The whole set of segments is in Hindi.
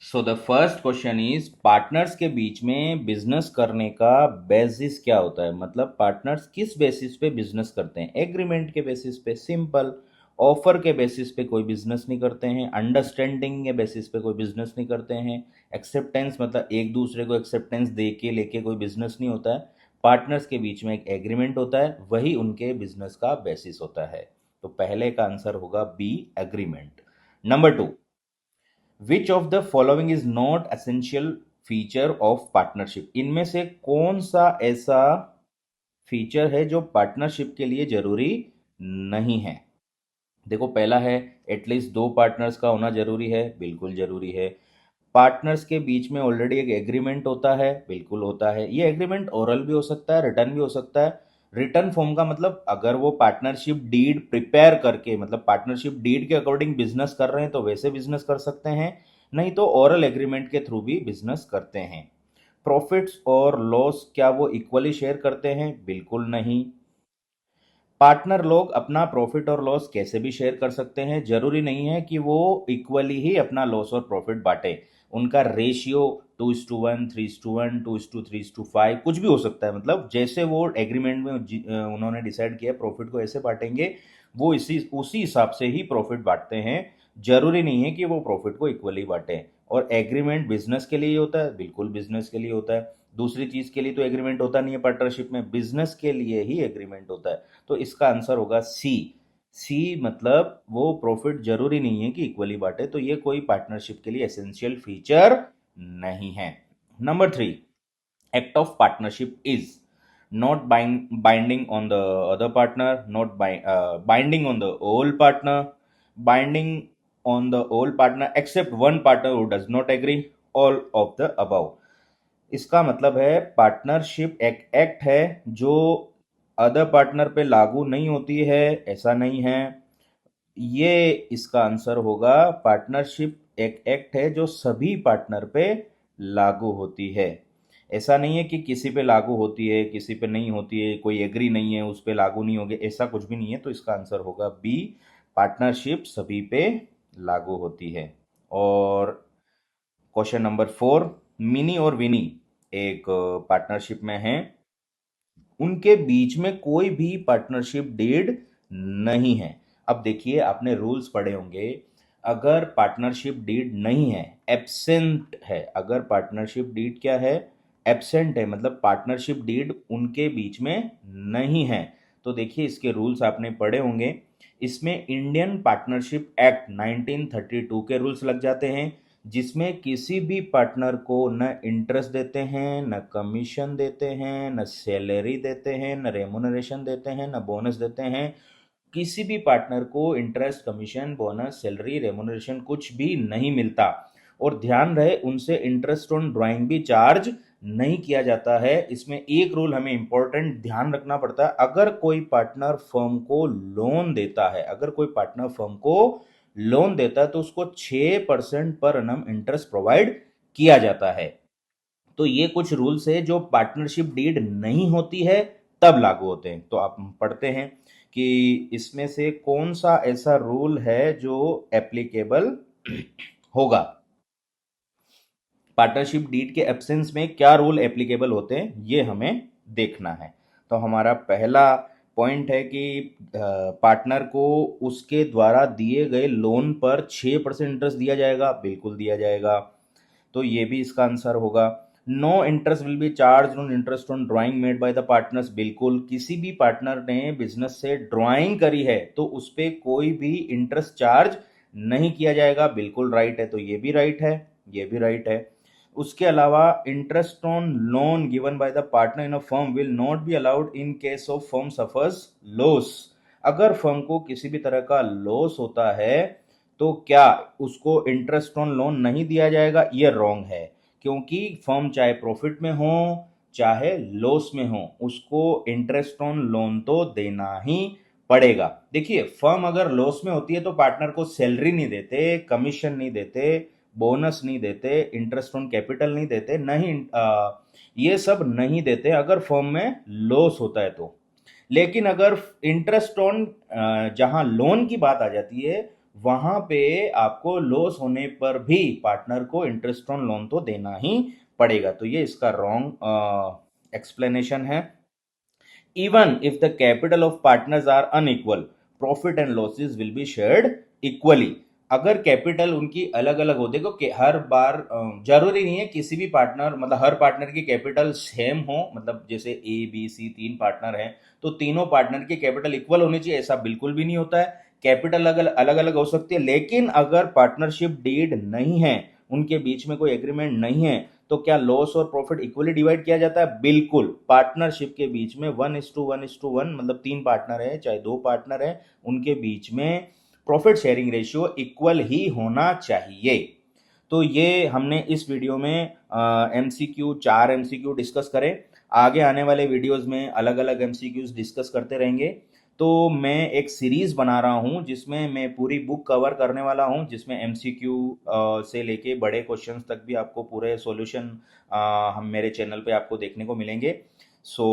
So the first question is partners के बीच में बिजनेस करने का बेसिस क्या होता है, मतलब पार्टनर्स किस बेसिस पे बिजनेस करते हैं। एग्रीमेंट के बेसिस पे, सिंपल। ऑफर के बेसिस पे कोई बिजनेस नहीं करते हैं। अंडरस्टैंडिंग के बेसिस पे कोई बिजनेस नहीं करते हैं। एक्सेप्टेंस मतलब एक दूसरे को एक्सेप्टेंस दे के लेके कोई बिजनेस नहीं होता है। पार्टनर्स के बीच में एक एग्रीमेंट होता है, वही उनके बिजनेस का बेसिस होता है। तो पहले का आंसर होगा B, agreement. Number 2, which of the following is not essential feature of partnership. इनमें से कौन सा ऐसा फीचर है जो पार्टनरशिप के लिए जरूरी नहीं है। देखो, पहला है एटलीस्ट दो पार्टनर्स का होना जरूरी है, बिल्कुल जरूरी है। पार्टनर्स के बीच में ऑलरेडी एक एग्रीमेंट होता है, बिल्कुल होता है। ये एग्रीमेंट ओरल भी हो सकता है, रिटर्न भी हो सकता है। रिटर्न फॉर्म का मतलब अगर वो पार्टनरशिप डीड प्रिपेयर करके, मतलब पार्टनरशिप डीड के अकॉर्डिंग बिजनेस कर रहे हैं तो वैसे बिजनेस कर सकते हैं, नहीं तो ओरल एग्रीमेंट के थ्रू भी बिजनेस करते हैं। प्रॉफिट्स और लॉस क्या वो इक्वली शेयर करते हैं? बिल्कुल नहीं। पार्टनर लोग अपना प्रॉफिट और लॉस कैसे भी शेयर कर सकते हैं, जरूरी नहीं है कि वो इक्वली ही अपना लॉस और प्रॉफिट बांटे। उनका रेशियो 2:1, 3:1, 2:3:5 कुछ भी हो सकता है। मतलब जैसे वो एग्रीमेंट में उन्होंने डिसाइड किया प्रॉफिट को ऐसे बांटेंगे, वो इसी उसी हिसाब से ही प्रॉफिट बांटते हैं। जरूरी नहीं है कि वो प्रॉफिट को इक्वली बांटे। और एग्रीमेंट बिजनेस के लिए ही होता है, बिल्कुल बिजनेस के लिए होता है। दूसरी चीज के लिए तो एग्रीमेंट होता नहीं है पार्टनरशिप में, बिजनेस के लिए ही एग्रीमेंट होता है। तो इसका आंसर होगा सी। सी मतलब वो प्रॉफिट जरूरी नहीं है कि इक्वली बांटे, तो ये कोई पार्टनरशिप के लिए एसेंशियल फीचर नहीं है। Number 3, act of partnership is not binding on the other partner, not binding on the whole partner, binding on the whole partner except one partner who does not agree, all of the above। इसका मतलब है पार्टनरशिप एक एक्ट है जो अदर पार्टनर पे लागू नहीं होती है, ऐसा नहीं है। ये इसका आंसर होगा, पार्टनरशिप एक एक्ट है जो सभी पार्टनर पे लागू होती है। ऐसा नहीं है कि किसी पे लागू होती है, किसी पे नहीं होती है, कोई एग्री नहीं है उस पे लागू नहीं होगी, ऐसा कुछ भी नहीं है। तो इसका आंसर होगा बी, पार्टनरशिप सभी पे लागू होती है। और क्वेश्चन नंबर 4, मिनी और विनी एक पार्टनरशिप में हैं, उनके बीच में कोई भी पार्टनरशिप डीड नहीं है। अब देखिए, आपने रूल्स पढ़े होंगे। अगर पार्टनरशिप डीड नहीं है, एब्सेंट है, अगर पार्टनरशिप डीड क्या है, एब्सेंट है, मतलब पार्टनरशिप डीड उनके बीच में नहीं है, तो देखिए इसके रूल्स आपने पढ़े होंगे। इसमें इंडियन पार्टनरशिप एक्ट 1932 के रूल्स लग जाते हैं, जिसमें किसी भी पार्टनर को न इंटरेस्ट देते हैं, न कमीशन देते हैं, न सैलरी देते हैं, न रेमुनरेशन देते हैं, न बोनस देते हैं। किसी भी पार्टनर को interest, commission, bonus, salary, remuneration कुछ भी नहीं मिलता। और ध्यान रहे, उनसे इंटरेस्ट ऑन ड्राइंग भी चार्ज नहीं किया जाता है। इसमें एक रूल हमें इंपॉर्टेंट ध्यान रखना पड़ता है, अगर कोई पार्टनर फर्म को लोन देता है, अगर कोई पार्टनर फर्म को लोन देता है तो उसको 6% पर एनम इंटरेस्ट प्रोवाइड किया जाता है। तो ये कुछ रूल्स है जो पार्टनरशिप डीड नहीं होती है तब लागू होते हैं। तो आप पढ़ते हैं कि इसमें से कौन सा ऐसा रूल है जो एप्लीकेबल होगा। पार्टनरशिप डीड के एब्सेंस में क्या रूल एप्लीकेबल होते हैं, ये हमें देखना है। तो हमारा पहला पॉइंट है कि पार्टनर को उसके द्वारा दिए गए लोन पर 6% इंटरेस्ट दिया जाएगा, बिल्कुल दिया जाएगा। तो ये भी इसका आंसर होगा। No interest will be charge on interest on drawing made by the partners, बिल्कुल। किसी भी पार्टनर ने बिजनेस से ड्राइंग करी है तो उस पर कोई भी इंटरेस्ट चार्ज नहीं किया जाएगा, बिल्कुल राइट है। तो ये भी राइट है, ये भी राइट है। उसके अलावा interest on loan given by the partner in a firm will not be allowed in case of firm suffers loss. अगर फर्म को किसी भी तरह का लॉस होता है तो क्या उसको इंटरेस्ट ऑन लोन नहीं दिया जाएगा? ये रॉन्ग है, क्योंकि फर्म चाहे प्रॉफिट में हो चाहे लॉस में हो, उसको इंटरेस्ट ऑन लोन तो देना ही पड़ेगा। देखिए, फर्म अगर लॉस में होती है तो पार्टनर को सैलरी नहीं देते, कमीशन नहीं देते, बोनस नहीं देते, इंटरेस्ट ऑन कैपिटल नहीं देते, नहीं ये सब नहीं देते अगर फर्म में लॉस होता है तो। लेकिन अगर इंटरेस्ट ऑन जहां लोन की बात आ जाती है, वहां पे आपको लॉस होने पर भी पार्टनर को इंटरेस्ट ऑन लोन तो देना ही पड़ेगा। तो ये इसका रॉन्ग एक्सप्लेनेशन है। Even if the capital of partners are unequal, profit and losses will be shared equally. अगर कैपिटल उनकी अलग अलग हो, देखो कि हर बार जरूरी नहीं है किसी भी पार्टनर, मतलब हर पार्टनर की कैपिटल सेम हो, मतलब जैसे ए बी सी तीन पार्टनर हैं तो तीनों पार्टनर की कैपिटल इक्वल होनी चाहिए, ऐसा बिल्कुल भी नहीं होता है। कैपिटल अलग अलग हो सकती है, लेकिन अगर पार्टनरशिप डीड नहीं है, उनके बीच में कोई एग्रीमेंट नहीं है, तो क्या लॉस और प्रॉफिट इक्वली डिवाइड किया जाता है? बिल्कुल। पार्टनरशिप के बीच में 1:1:1, मतलब तीन पार्टनर है चाहे दो पार्टनर है, उनके बीच में प्रॉफिट शेयरिंग रेशियो इक्वल ही होना चाहिए। तो ये हमने इस वीडियो में एमसीक्यू, 4 एमसीक्यू डिस्कस करें। आगे आने वाले वीडियोस में अलग अलग एमसीक्यूज डिस्कस करते रहेंगे। तो मैं एक सीरीज बना रहा हूं जिसमें मैं पूरी बुक कवर करने वाला हूं, जिसमें एमसीक्यू से लेके बड़े क्वेश्चंस तक भी आपको पूरे सॉल्यूशन हम मेरे चैनल पे आपको देखने को मिलेंगे। So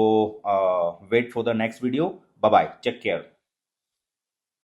wait for the next video. Bye bye, take care.